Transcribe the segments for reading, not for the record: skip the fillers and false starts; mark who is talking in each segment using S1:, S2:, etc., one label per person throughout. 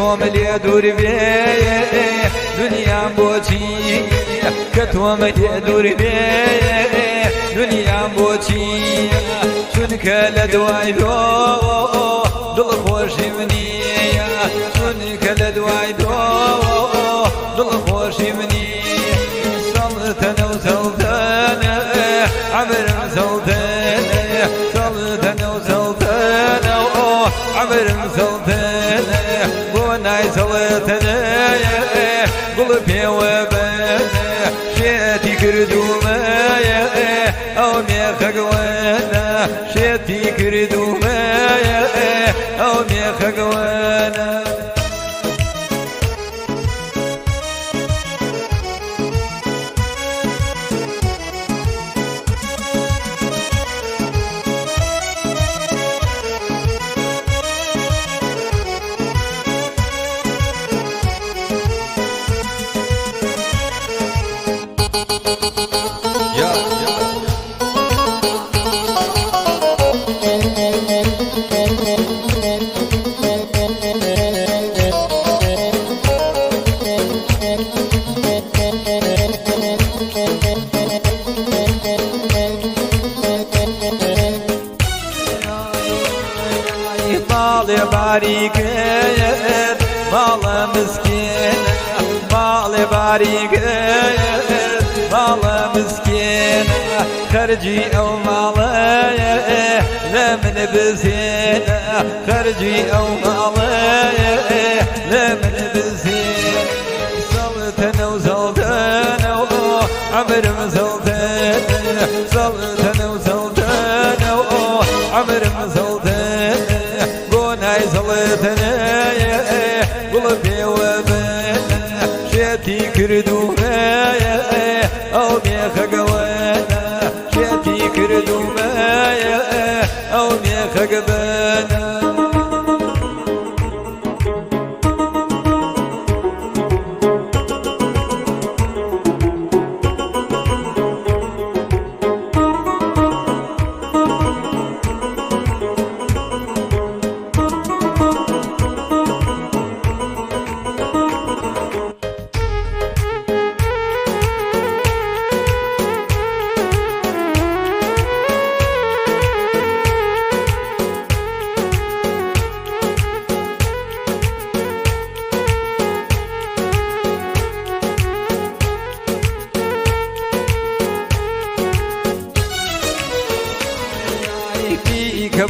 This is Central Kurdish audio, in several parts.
S1: كتوم لي دور بي دنيا بوتي كتوم لي دور بي دنيا بوتي شنك لدواي دو دل خوش مني شنك لدواي دو دل خوش مني سلطنة وسلطنة عمر سلطنة سلطنة وسلطنة عمر سلطنة بوناي سلطنة قلبي وبنة شيتي كردومة أو ميخك وانا شيتي كردومة أو ميخك وانا مالي باريكير مال مسكين مالي باريكير مال مسكين خرجي أو مالي لمن بزين خرجي أو مالي لمن بزين سلطنة وسلطنة عمر مسلطنة سلطنة وسلطنة عمر مسلطنة قوناي سلطنة قلبي وبنة شيتي كردومة أو ميخك وانا شيتي كردومة أو ميخك بانا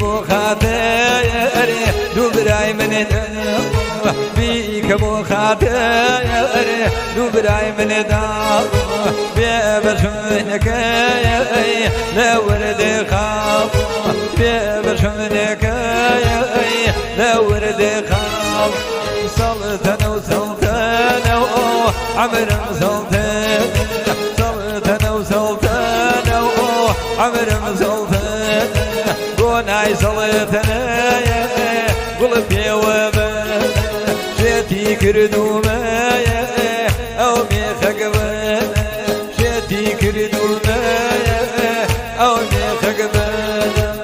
S1: بو خاطر دوبراي من بيك بو خاطر دوبراي من دا بيبشمنك لا ورد خاف بيبشمنك لا ورد خاف سلطنة وسلطنة عمر سلطنة سلطنة وسلطنة عمر سلطنة قوناي سلطنة قلبي وبنة شيتي كردومة أو ميخك بنة شيتي كردومة أو ميخك بنة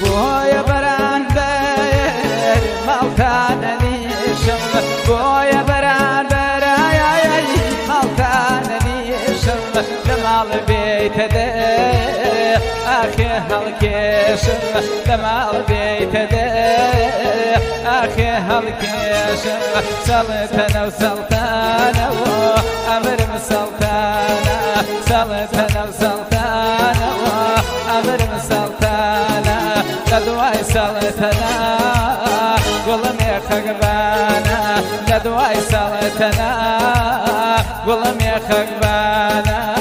S1: بويا بران بير مالتانا نيشم بويا بران بير مالتانا نيشم دمال بيت ده أخي هالكيشم دمال بيت ده أخي هالكيشم سلطنة وسلطنة وأمر مسلطنة سلطنة وسلطنة وأمر مسلطنة قدواي سلطنة قولم يا خقبانا لدواي سالتنا قولم يا خقبانا